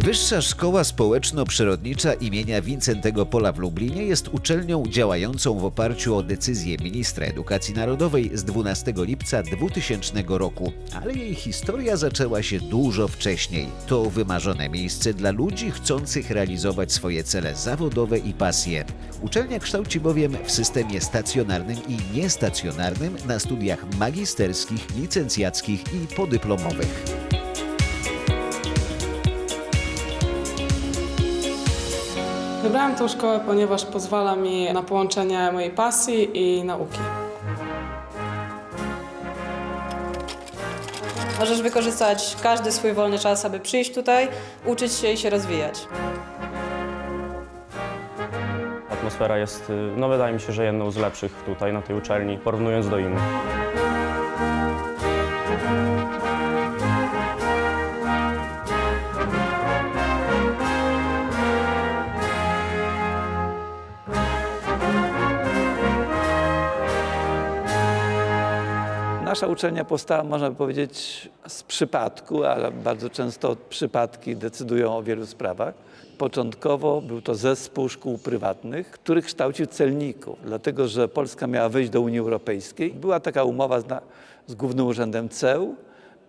Wyższa Szkoła Społeczno-Przyrodnicza imienia Wincentego Pola w Lublinie jest uczelnią działającą w oparciu o decyzję ministra edukacji narodowej z 12 lipca 2000 roku, ale jej historia zaczęła się dużo wcześniej. To wymarzone miejsce dla ludzi chcących realizować swoje cele zawodowe i pasje. Uczelnia kształci bowiem w systemie stacjonarnym i niestacjonarnym na studiach magisterskich, licencjackich i podyplomowych. Wybrałam tę szkołę, ponieważ pozwala mi na połączenie mojej pasji i nauki. Możesz wykorzystać każdy swój wolny czas, aby przyjść tutaj, uczyć się i się rozwijać. Atmosfera jest, wydaje mi się, że jedną z lepszych tutaj na tej uczelni, porównując do innych. Nasza uczelnia powstała, można by powiedzieć, z przypadku, ale bardzo często przypadki decydują o wielu sprawach. Początkowo był to zespół szkół prywatnych, który kształcił celników, dlatego że Polska miała wejść do Unii Europejskiej. Była taka umowa z Głównym Urzędem Ceł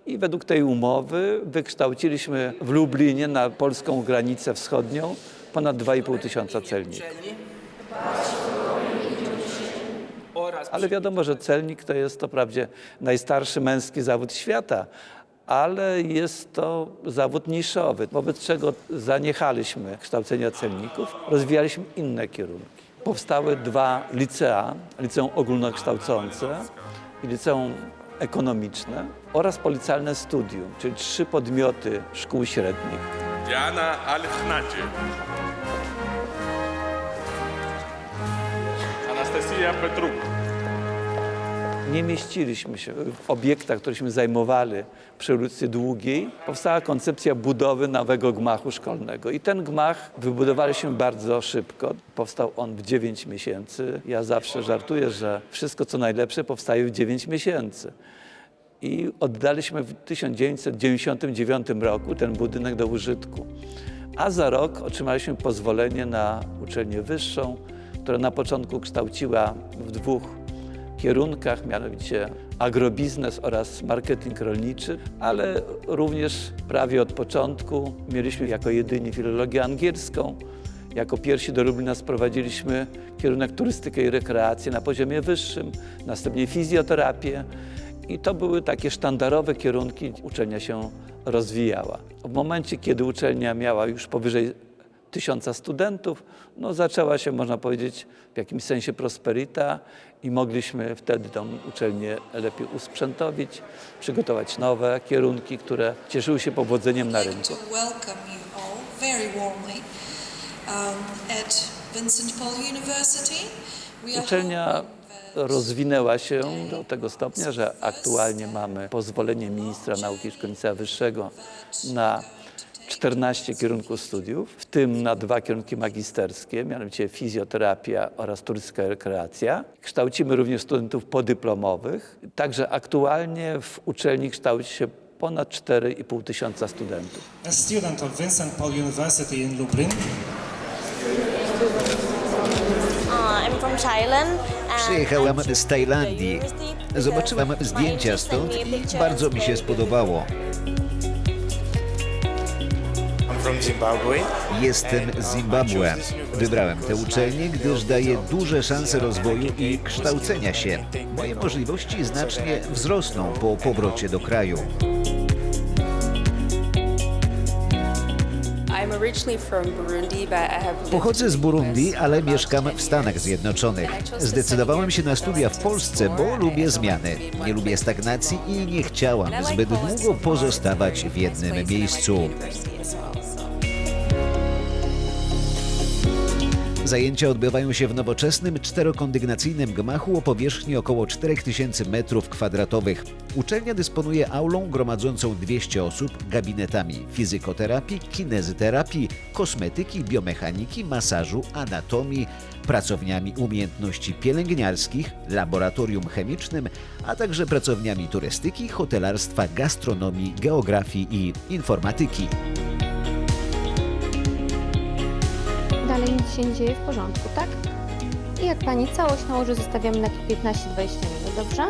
i według tej umowy wykształciliśmy w Lublinie na polską granicę wschodnią ponad 2,5 tysiąca celników. Ale wiadomo, że celnik to jest wprawdzie najstarszy męski zawód świata, ale jest to zawód niszowy, wobec czego zaniechaliśmy kształcenia celników, rozwijaliśmy inne kierunki. Powstały dwa licea, liceum ogólnokształcące i liceum ekonomiczne oraz policjalne studium, czyli 3 podmioty szkół średnich. Diana Al-Khnati. Anastasia Petruk. Nie mieściliśmy się w obiektach, któreśmy zajmowali przy ulicy Długiej. Powstała koncepcja budowy nowego gmachu szkolnego i ten gmach wybudowaliśmy bardzo szybko. Powstał on w 9 miesięcy. Ja zawsze żartuję, że wszystko co najlepsze powstaje w 9 miesięcy. I oddaliśmy w 1999 roku ten budynek do użytku. A za rok otrzymaliśmy pozwolenie na uczelnię wyższą, która na początku kształciła w 2 kierunkach, mianowicie agrobiznes oraz marketing rolniczy, ale również prawie od początku mieliśmy jako jedyni filologię angielską. Jako pierwsi do Lublina sprowadziliśmy kierunek turystykę i rekreację na poziomie wyższym, następnie fizjoterapię i to były takie sztandarowe kierunki, uczelnia się rozwijała. W momencie, kiedy uczelnia miała już powyżej 1000 studentów, zaczęła się, można powiedzieć, w jakimś sensie prosperita i mogliśmy wtedy tę uczelnię lepiej usprzętowić, przygotować nowe kierunki, które cieszyły się powodzeniem na rynku. Uczelnia rozwinęła się do tego stopnia, że aktualnie mamy pozwolenie ministra nauki i szkolnictwa wyższego na 14 kierunków studiów, w tym na 2 kierunki magisterskie, mianowicie fizjoterapia oraz turystyka i rekreacja. Kształcimy również studentów podyplomowych. Także aktualnie w uczelni kształci się ponad 4,5 tysiąca studentów. A student of Vincent Paul University in Lublin. I'm from Thailand. Przyjechałam z Tajlandii. Zobaczyłam zdjęcia stąd i bardzo mi się spodobało. Jestem z Zimbabwe. Wybrałem tę uczelnię, gdyż daje duże szanse rozwoju i kształcenia się. Moje możliwości znacznie wzrosną po powrocie do kraju. Pochodzę z Burundi, ale mieszkam w Stanach Zjednoczonych. Zdecydowałem się na studia w Polsce, bo lubię zmiany. Nie lubię stagnacji i nie chciałam zbyt długo pozostawać w jednym miejscu. Zajęcia odbywają się w nowoczesnym, 4-kondygnacyjnym gmachu o powierzchni około 4000 m2. Uczelnia dysponuje aulą gromadzącą 200 osób, gabinetami fizykoterapii, kinezyterapii, kosmetyki, biomechaniki, masażu, anatomii, pracowniami umiejętności pielęgniarskich, laboratorium chemicznym, a także pracowniami turystyki, hotelarstwa, gastronomii, geografii i informatyki. nic się nie dzieje w porządku, tak? I jak Pani całość nałoży, zostawiamy na 15-20 minut, dobrze?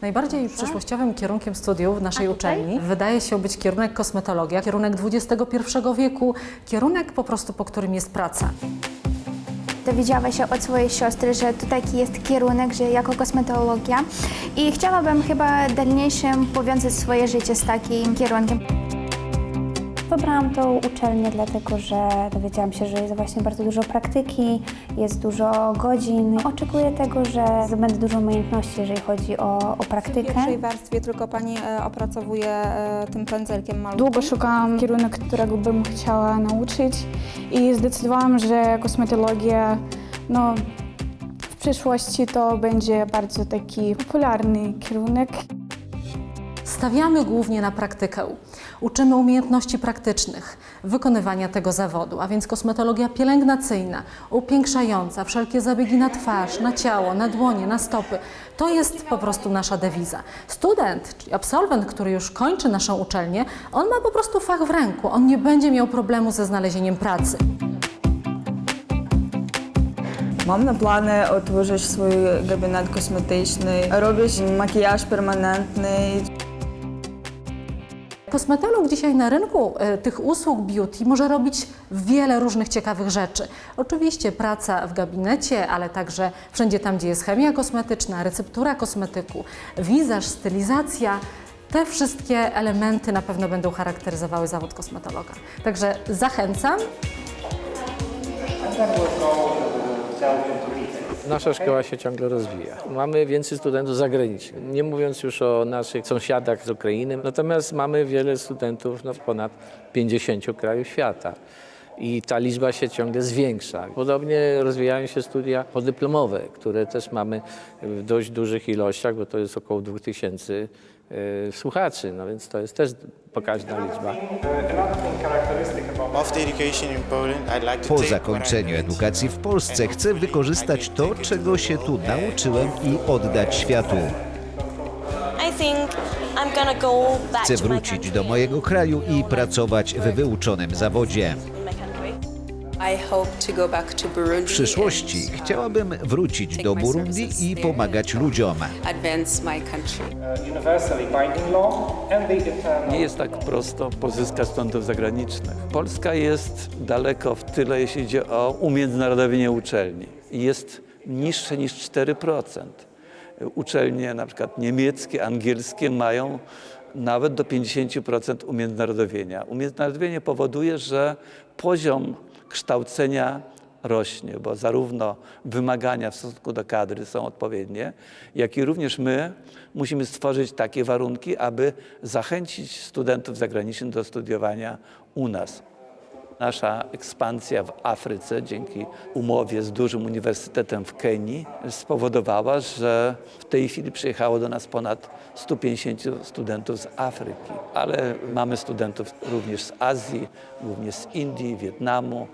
Najbardziej przyszłościowym kierunkiem studiów w naszej uczelni wydaje się być kierunek kosmetologia, kierunek XXI wieku, kierunek po prostu, po którym jest praca. Dowiedziała się od swojej siostry, że tu taki jest kierunek, że jako kosmetologia i chciałabym chyba w dalszym powiązać swoje życie z takim kierunkiem. Wybrałam tą uczelnię dlatego, że dowiedziałam się, że jest właśnie bardzo dużo praktyki, jest dużo godzin. Oczekuję tego, że zdobędę dużo umiejętności, jeżeli chodzi o praktykę. W pierwszej warstwie tylko Pani opracowuje tym pędzelkiem malutkim. Długo szukałam kierunku, którego bym chciała nauczyć i zdecydowałam, że kosmetologia w przyszłości to będzie bardzo taki popularny kierunek. Stawiamy głównie na praktykę. Uczymy umiejętności praktycznych, wykonywania tego zawodu, a więc kosmetologia pielęgnacyjna, upiększająca, wszelkie zabiegi na twarz, na ciało, na dłonie, na stopy. To jest po prostu nasza dewiza. Student, czyli absolwent, który już kończy naszą uczelnię, on ma po prostu fach w ręku, on nie będzie miał problemu ze znalezieniem pracy. Mam na planie otworzyć swój gabinet kosmetyczny, robić makijaż permanentny. Kosmetolog dzisiaj na rynku tych usług beauty może robić wiele różnych ciekawych rzeczy. Oczywiście praca w gabinecie, ale także wszędzie tam, gdzie jest chemia kosmetyczna, receptura kosmetyku, wizaż, stylizacja. Te wszystkie elementy na pewno będą charakteryzowały zawód kosmetologa. Także zachęcam. Nasza szkoła się ciągle rozwija. Mamy więcej studentów zagranicznych, nie mówiąc już o naszych sąsiadach z Ukrainy. Natomiast mamy wiele studentów w ponad 50 krajów świata i ta liczba się ciągle zwiększa. Podobnie rozwijają się studia podyplomowe, które też mamy w dość dużych ilościach, bo to jest około 2000 słuchaczy, no więc to jest też pokaźna liczba. Po zakończeniu edukacji w Polsce chcę wykorzystać to, czego się tu nauczyłem i oddać światu. Chcę wrócić do mojego kraju i pracować w wyuczonym zawodzie. W przyszłości chciałabym wrócić do Burundi i pomagać ludziom. Nie jest tak prosto pozyskać studentów zagranicznych. Polska jest daleko w tyle, jeśli idzie o umiędzynarodowienie uczelni. Jest niższe niż 4%. Uczelnie na przykład niemieckie, angielskie mają nawet do 50% umiędzynarodowienia. Umiędzynarodowienie powoduje, że poziom kształcenia rośnie, bo zarówno wymagania w stosunku do kadry są odpowiednie, jak i również my musimy stworzyć takie warunki, aby zachęcić studentów zagranicznych do studiowania u nas. Nasza ekspansja w Afryce dzięki umowie z dużym uniwersytetem w Kenii spowodowała, że w tej chwili przyjechało do nas ponad 150 studentów z Afryki, ale mamy studentów również z Azji, głównie z Indii, Wietnamu,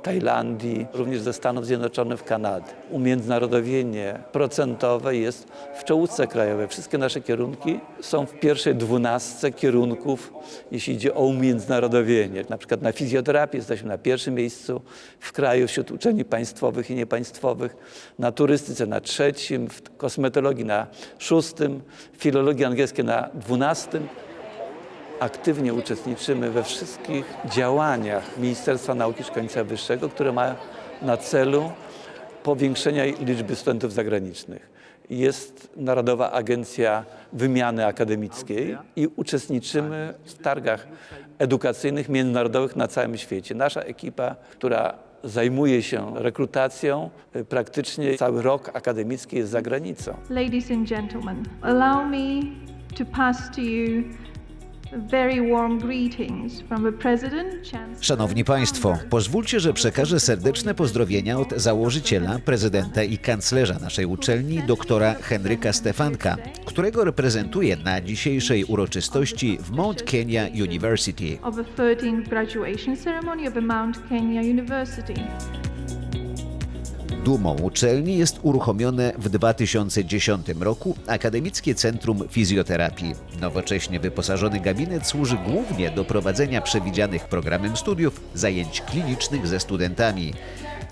Tajlandii, również ze Stanów Zjednoczonych, Kanady. Umiędzynarodowienie procentowe jest w czołówce krajowej. Wszystkie nasze kierunki są w pierwszej 12 kierunków, jeśli idzie o umiędzynarodowienie. Na przykład na fizjoterapii jesteśmy na pierwszym miejscu w kraju wśród uczelni państwowych i niepaństwowych, na turystyce na 3., w kosmetologii na 6., w filologii angielskiej na 12. Aktywnie uczestniczymy we wszystkich działaniach Ministerstwa Nauki i Szkolnictwa Wyższego, które ma na celu powiększenia liczby studentów zagranicznych. Jest Narodowa Agencja Wymiany Akademickiej i uczestniczymy w targach edukacyjnych międzynarodowych na całym świecie. Nasza ekipa, która zajmuje się rekrutacją, praktycznie cały rok akademicki jest za granicą. Ladies and gentlemen, allow me to pass to you very warm greetings from the President, Chancellor. Szanowni Państwo, pozwólcie, że przekażę serdeczne pozdrowienia od założyciela, prezydenta i kanclerza naszej uczelni, doktora Henryka Stefanka, którego reprezentuję na dzisiejszej uroczystości w Mount Kenya University. Of the 13th graduation ceremony of the Mount Kenya University. Dumą uczelni jest uruchomione w 2010 roku Akademickie Centrum Fizjoterapii. Nowocześnie wyposażony gabinet służy głównie do prowadzenia przewidzianych programem studiów zajęć klinicznych ze studentami.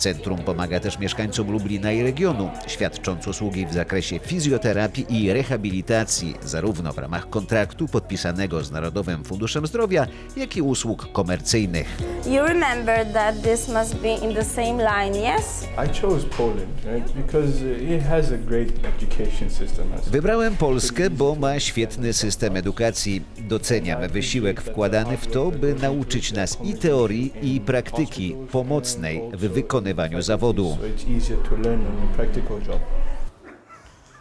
Centrum pomaga też mieszkańcom Lublina i regionu, świadcząc usługi w zakresie fizjoterapii i rehabilitacji, zarówno w ramach kontraktu podpisanego z Narodowym Funduszem Zdrowia, jak i usług komercyjnych. You remember that this must be in the same line, yes? I chose Poland, right? Because it has a great education system. Wybrałem Polskę, bo ma świetny system edukacji. Doceniam wysiłek wkładany w to, by nauczyć nas i teorii, i praktyki pomocnej w wykonywaniu zawodu. So it's easier to learn a practical job.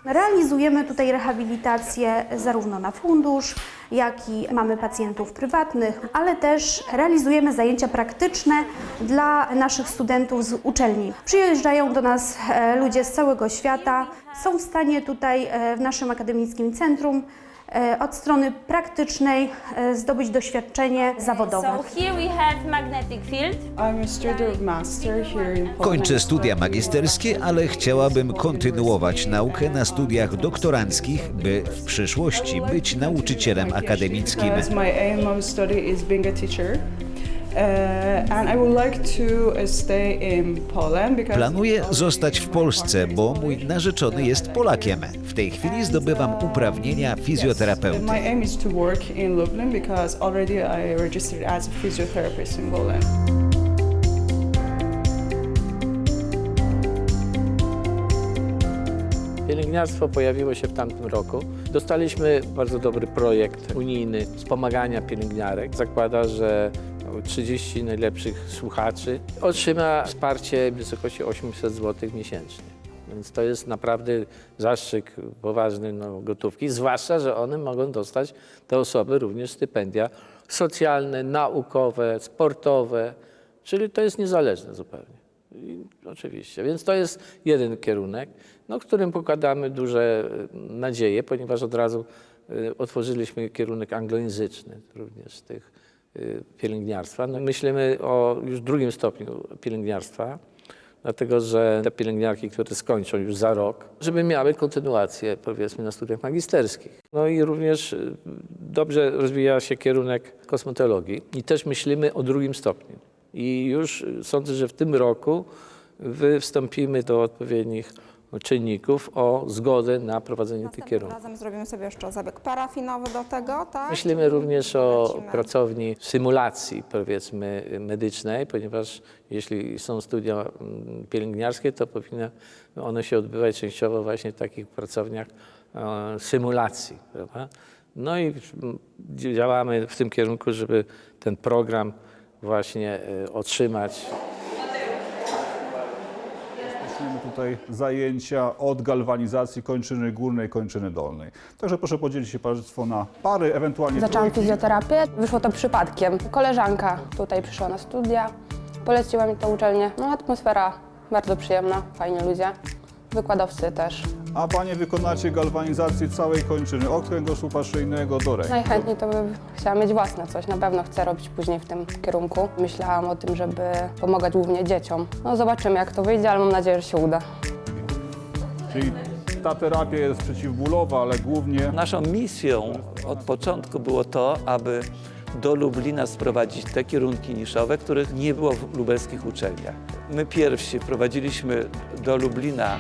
Realizujemy tutaj rehabilitację zarówno na fundusz, jak i mamy pacjentów prywatnych, ale też realizujemy zajęcia praktyczne dla naszych studentów z uczelni. Przyjeżdżają do nas ludzie z całego świata, są w stanie tutaj w naszym akademickim centrum od strony praktycznej zdobyć doświadczenie zawodowe. So here we have magnetic field. I'm a student master here in Poland. Kończę studia magisterskie, ale chciałabym kontynuować naukę na studiach doktoranckich, by w przyszłości być nauczycielem akademickim. Because my aim of study is being a teacher. And I would like to stay in Poland because Planuję zostać w Polsce, bo mój narzeczony jest Polakiem. W tej chwili zdobywam uprawnienia fizjoterapeuty. my aim is to work in Lublin because already I registered as a physiotherapist in Poland. Pielęgniarstwo pojawiło się w tamtym roku. Dostaliśmy bardzo dobry projekt unijny wspomagania pielęgniarek. Zakłada, że 30 najlepszych słuchaczy otrzyma wsparcie w wysokości 800 zł miesięcznie. Więc to jest naprawdę zastrzyk poważny gotówki, zwłaszcza, że one mogą dostać, te osoby, również stypendia socjalne, naukowe, sportowe, czyli to jest niezależne zupełnie. I oczywiście, więc to jest jeden kierunek, w którym pokładamy duże nadzieje, ponieważ od razu otworzyliśmy kierunek anglojęzyczny również tych pielęgniarstwa. Myślimy o już drugim stopniu pielęgniarstwa, dlatego że te pielęgniarki, które skończą już za rok, żeby miały kontynuację, powiedzmy, na studiach magisterskich. I również dobrze rozwija się kierunek kosmetologii i też myślimy o drugim stopniu. I już sądzę, że w tym roku wstąpimy do odpowiednich czynników o zgodę na prowadzenie tych kierunków. Razem zrobimy sobie jeszcze zabieg parafinowy do tego, tak? Myślimy również o pracowni symulacji, powiedzmy, medycznej, ponieważ jeśli są studia pielęgniarskie, to powinny one się odbywać częściowo właśnie w takich pracowniach symulacji, prawda? I działamy w tym kierunku, żeby ten program właśnie otrzymać. Mamy tutaj zajęcia od galwanizacji kończyny górnej, kończyny dolnej. Także proszę podzielić się Państwo na pary, ewentualnie Zaczęłam fizjoterapię, wyszło to przypadkiem. Koleżanka tutaj przyszła na studia, poleciła mi tę uczelnię. Atmosfera bardzo przyjemna, fajni ludzie, wykładowcy też. A Panie wykonacie galwanizację całej kończyny, od kręgosłupa szyjnego do ręki. Najchętniej to bym chciała mieć własne coś, na pewno chcę robić później w tym kierunku. Myślałam o tym, żeby pomagać głównie dzieciom. Zobaczymy, jak to wyjdzie, ale mam nadzieję, że się uda. Czyli ta terapia jest przeciwbólowa, ale głównie... Naszą misją od początku było to, aby do Lublina sprowadzić te kierunki niszowe, których nie było w lubelskich uczelniach. My pierwsi wprowadziliśmy do Lublina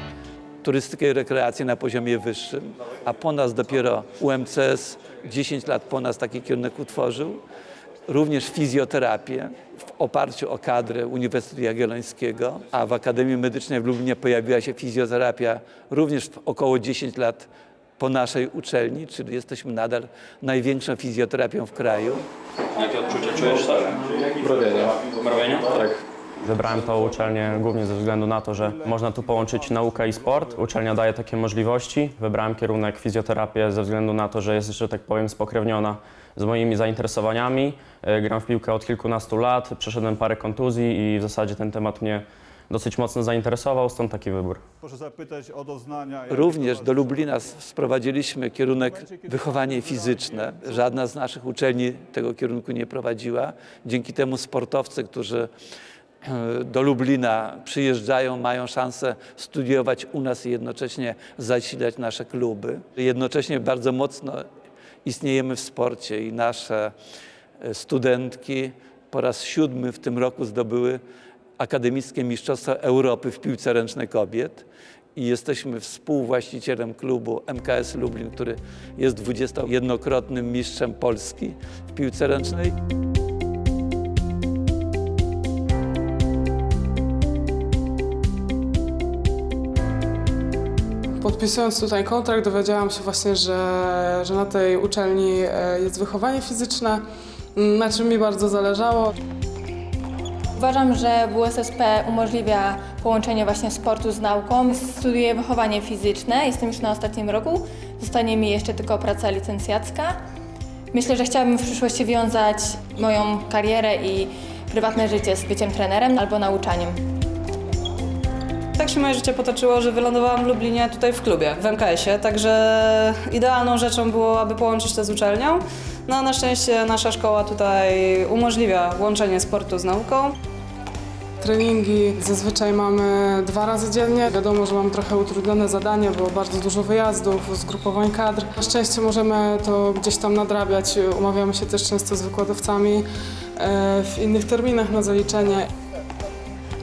turystykę i rekreację na poziomie wyższym, a po nas dopiero UMCS 10 lat po nas taki kierunek utworzył. Również fizjoterapię w oparciu o kadrę Uniwersytetu Jagiellońskiego, a w Akademii Medycznej w Lublinie pojawiła się fizjoterapia również około 10 lat po naszej uczelni, czyli jesteśmy nadal największą fizjoterapią w kraju. Jakie odczucia czujesz? Mrowienie? Tak. Wybrałem tą uczelnię głównie ze względu na to, że można tu połączyć naukę i sport. Uczelnia daje takie możliwości. Wybrałem kierunek fizjoterapię ze względu na to, że jest, że tak powiem, spokrewniona z moimi zainteresowaniami. Gram w piłkę od kilkunastu lat, przeszedłem parę kontuzji i w zasadzie ten temat mnie dosyć mocno zainteresował, stąd taki wybór. Proszę zapytać o doznania. Również do Lublina sprowadziliśmy kierunek wychowanie fizyczne. Żadna z naszych uczelni tego kierunku nie prowadziła. Dzięki temu sportowcy, którzy do Lublina przyjeżdżają, mają szansę studiować u nas i jednocześnie zasilać nasze kluby. Jednocześnie bardzo mocno istniejemy w sporcie i nasze studentki po raz 7 w tym roku zdobyły Akademickie Mistrzostwa Europy w piłce ręcznej kobiet i jesteśmy współwłaścicielem klubu MKS Lublin, który jest 21-krotnym mistrzem Polski w piłce ręcznej. Podpisując tutaj kontrakt, dowiedziałam się właśnie, że na tej uczelni jest wychowanie fizyczne, na czym mi bardzo zależało. Uważam, że WSSP umożliwia połączenie właśnie sportu z nauką. Studiuję wychowanie fizyczne, jestem już na ostatnim roku. Zostanie mi jeszcze tylko praca licencjacka. Myślę, że chciałabym w przyszłości wiązać moją karierę i prywatne życie z byciem trenerem albo nauczaniem. Tak się moje życie potoczyło, że wylądowałam w Lublinie tutaj w klubie, w MKS-ie, także idealną rzeczą było, aby połączyć to z uczelnią. No na szczęście nasza szkoła tutaj umożliwia łączenie sportu z nauką. Treningi zazwyczaj mamy 2 razy dziennie. Wiadomo, że mam trochę utrudnione zadanie, było bardzo dużo wyjazdów, zgrupowań kadr. Na szczęście możemy to gdzieś tam nadrabiać. Umawiamy się też często z wykładowcami w innych terminach na zaliczenie.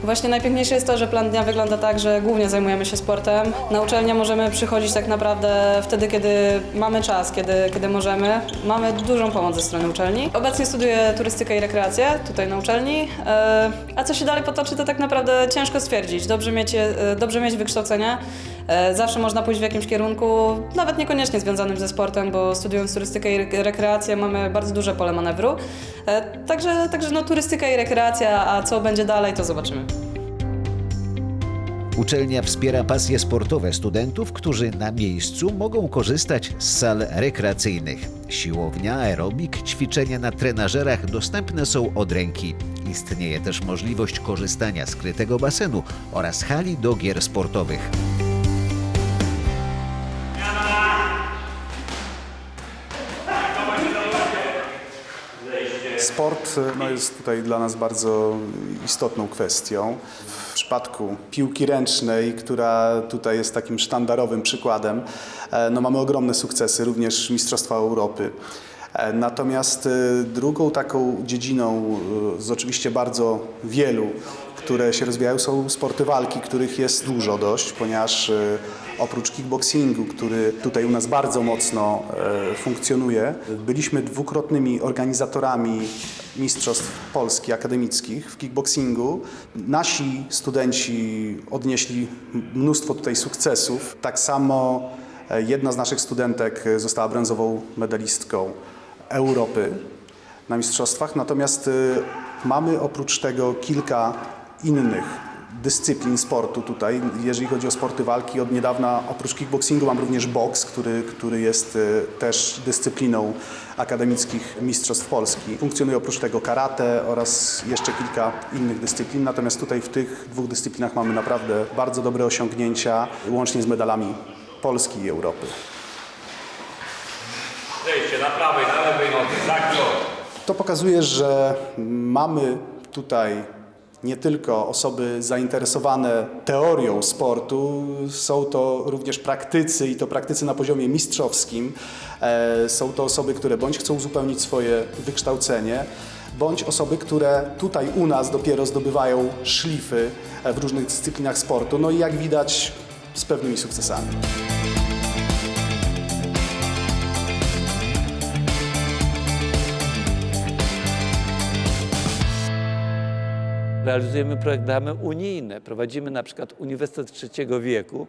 Właśnie najpiękniejsze jest to, że plan dnia wygląda tak, że głównie zajmujemy się sportem. Na uczelnię możemy przychodzić tak naprawdę wtedy, kiedy mamy czas, kiedy możemy. Mamy dużą pomoc ze strony uczelni. Obecnie studiuję turystykę i rekreację tutaj na uczelni, a co się dalej potoczy, to tak naprawdę ciężko stwierdzić. Dobrze mieć wykształcenie. Zawsze można pójść w jakimś kierunku, nawet niekoniecznie związanym ze sportem, bo studiując turystykę i rekreację mamy bardzo duże pole manewru. Także no, turystyka i rekreacja, a co będzie dalej, to zobaczymy. Uczelnia wspiera pasje sportowe studentów, którzy na miejscu mogą korzystać z sal rekreacyjnych. Siłownia, aerobik, ćwiczenia na trenażerach dostępne są od ręki. Istnieje też możliwość korzystania z skrytego basenu oraz hali do gier sportowych. Sport jest tutaj dla nas bardzo istotną kwestią. W przypadku piłki ręcznej, która tutaj jest takim sztandarowym przykładem, mamy ogromne sukcesy, również Mistrzostwa Europy. Natomiast drugą taką dziedziną z oczywiście bardzo wielu, które się rozwijają, są sporty walki, których jest dużo dość, ponieważ oprócz kickboxingu, który tutaj u nas bardzo mocno funkcjonuje, byliśmy 2-krotnymi organizatorami Mistrzostw Polski akademickich w kickboxingu. Nasi studenci odnieśli mnóstwo tutaj sukcesów. Tak samo jedna z naszych studentek została brązową medalistką Europy na mistrzostwach, natomiast mamy oprócz tego kilka innych dyscyplin sportu tutaj. Jeżeli chodzi o sporty walki, od niedawna oprócz kickboxingu mam również boks, który jest też dyscypliną akademickich mistrzostw Polski. Funkcjonuje oprócz tego karate oraz jeszcze kilka innych dyscyplin, natomiast tutaj w tych 2 dyscyplinach mamy naprawdę bardzo dobre osiągnięcia, łącznie z medalami Polski i Europy. Zejście na prawej, na lewej nodze, tak. To pokazuje, że mamy tutaj nie tylko osoby zainteresowane teorią sportu, są to również praktycy i to praktycy na poziomie mistrzowskim. Są to osoby, które bądź chcą uzupełnić swoje wykształcenie, bądź osoby, które tutaj u nas dopiero zdobywają szlify w różnych dyscyplinach sportu, no i jak widać z pewnymi sukcesami. Realizujemy programy unijne. Prowadzimy na przykład Uniwersytet Trzeciego Wieku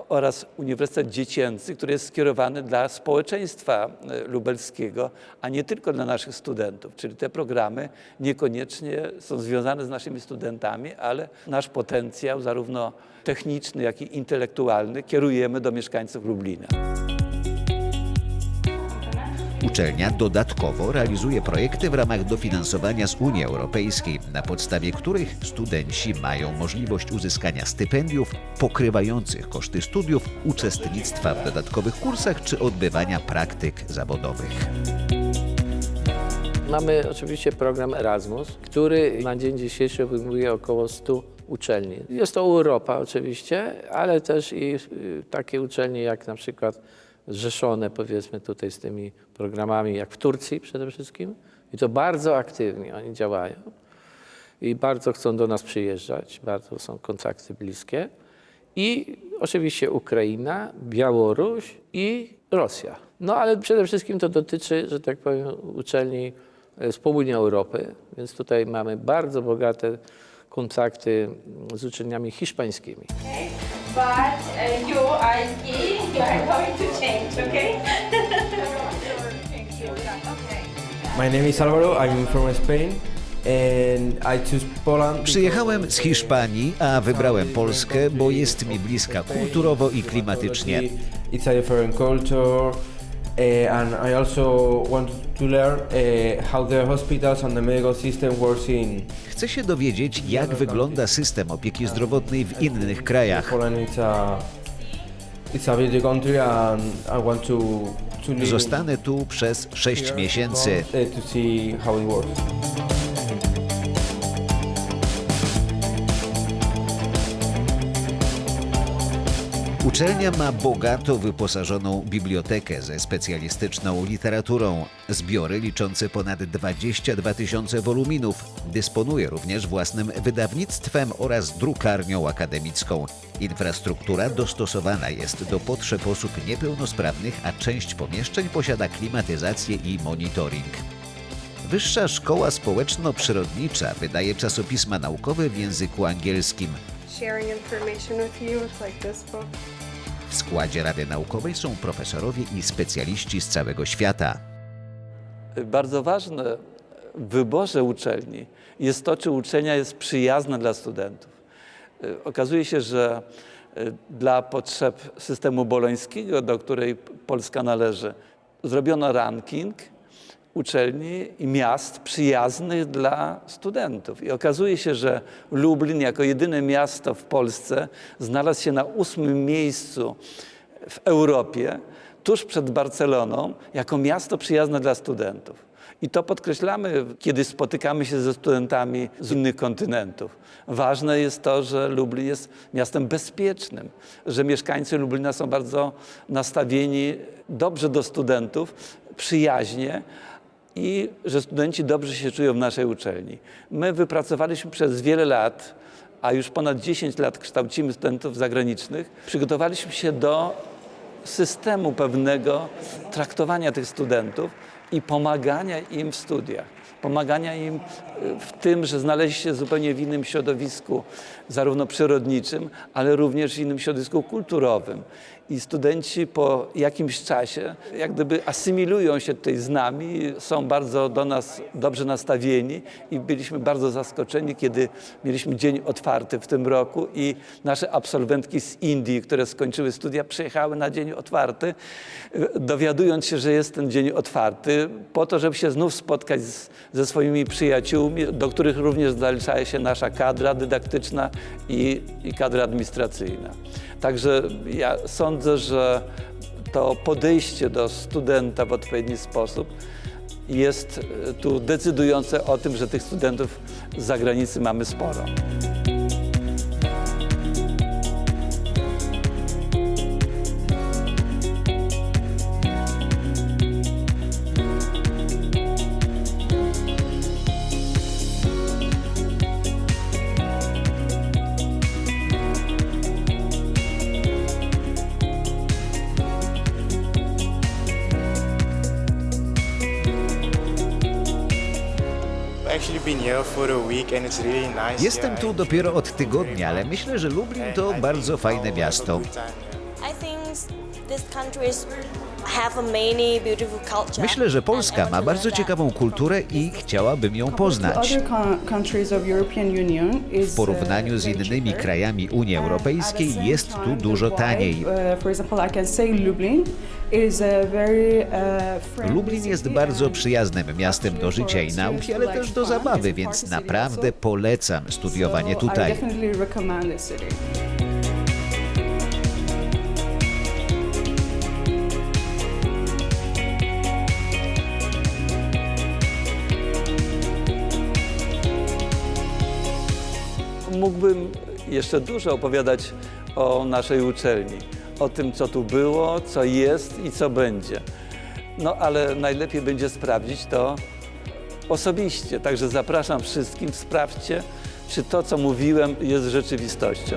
oraz Uniwersytet Dziecięcy, który jest skierowany dla społeczeństwa lubelskiego, a nie tylko dla naszych studentów. Czyli te programy niekoniecznie są związane z naszymi studentami, ale nasz potencjał, zarówno techniczny, jak i intelektualny, kierujemy do mieszkańców Lublina. Uczelnia dodatkowo realizuje projekty w ramach dofinansowania z Unii Europejskiej, na podstawie których studenci mają możliwość uzyskania stypendiów pokrywających koszty studiów, uczestnictwa w dodatkowych kursach czy odbywania praktyk zawodowych. Mamy oczywiście program Erasmus, który na dzień dzisiejszy obejmuje około 100 uczelni. Jest to Europa oczywiście, ale też i takie uczelnie jak na przykład zrzeszone, powiedzmy, tutaj z tymi programami, jak w Turcji przede wszystkim. I to bardzo aktywnie oni działają. i bardzo chcą do nas przyjeżdżać, bardzo są kontakty bliskie. I oczywiście Ukraina, Białoruś i Rosja. No ale przede wszystkim to dotyczy, że tak powiem, uczelni z południa Europy, więc tutaj mamy bardzo bogate kontakty z uczelniami hiszpańskimi. But you are going to change, okay? My name is Alvaro, I'm from Spain. And I choose Poland. Przyjechałem z Hiszpanii, a wybrałem Polskę, bo jest mi bliska kulturowo i klimatycznie. It's a different culture. And I also want to learn how the hospitals and the medical system works in. Chcę się dowiedzieć, jak wygląda system opieki zdrowotnej w innych krajach. Poland it's a big country and I want to live. Zostanę tu przez 6 miesięcy. To see how it works. Uczelnia ma bogato wyposażoną bibliotekę ze specjalistyczną literaturą, zbiory liczące ponad 22 000 woluminów. Dysponuje również własnym wydawnictwem oraz drukarnią akademicką. Infrastruktura dostosowana jest do potrzeb osób niepełnosprawnych, a część pomieszczeń posiada klimatyzację i monitoring. Wyższa Szkoła Społeczno-Przyrodnicza wydaje czasopisma naukowe w języku angielskim. Sharing information with you with like this book. W składzie Rady Naukowej są profesorowie i specjaliści z całego świata. Bardzo ważne w wyborze uczelni jest to, czy uczelnia jest przyjazna dla studentów. Okazuje się, że dla potrzeb systemu bolońskiego, do której Polska należy, zrobiono ranking uczelni i miast przyjaznych dla studentów. I okazuje się, że Lublin jako jedyne miasto w Polsce znalazł się na 8. miejscu w Europie, tuż przed Barceloną, jako miasto przyjazne dla studentów. I to podkreślamy, kiedy spotykamy się ze studentami z innych kontynentów. Ważne jest to, że Lublin jest miastem bezpiecznym, że mieszkańcy Lublina są bardzo nastawieni dobrze do studentów, przyjaźnie, i że studenci dobrze się czują w naszej uczelni. My wypracowaliśmy przez wiele lat, a już ponad 10 lat kształcimy studentów zagranicznych, przygotowaliśmy się do systemu pewnego traktowania tych studentów i pomagania im w studiach. Pomagania im w tym, że znaleźli się zupełnie w innym środowisku, zarówno przyrodniczym, ale również w innym środowisku kulturowym. I studenci po jakimś czasie jak gdyby asymilują się tutaj z nami, są bardzo do nas dobrze nastawieni i byliśmy bardzo zaskoczeni, kiedy mieliśmy dzień otwarty w tym roku i nasze absolwentki z Indii, które skończyły studia, przyjechały na dzień otwarty, dowiadując się, że jest ten dzień otwarty, po to, żeby się znów spotkać ze swoimi przyjaciółmi, do których również zaliczała się nasza kadra dydaktyczna i kadra administracyjna. Także ja sądzę, że to podejście do studenta w odpowiedni sposób jest tu decydujące o tym, że tych studentów z zagranicy mamy sporo. Jestem tu dopiero od tygodnia, ale myślę, że Lublin to bardzo fajne miasto. Myślę, że Polska ma bardzo ciekawą kulturę i chciałabym ją poznać. W porównaniu z innymi krajami Unii Europejskiej jest tu dużo taniej. Lublin jest bardzo przyjaznym miastem do życia i nauki, ale też do zabawy, więc naprawdę polecam studiowanie tutaj. Mógłbym jeszcze dużo opowiadać o naszej uczelni, o tym, co tu było, co jest i co będzie. No ale najlepiej będzie sprawdzić to osobiście. Także zapraszam wszystkim, sprawdźcie, czy to, co mówiłem, jest rzeczywistością.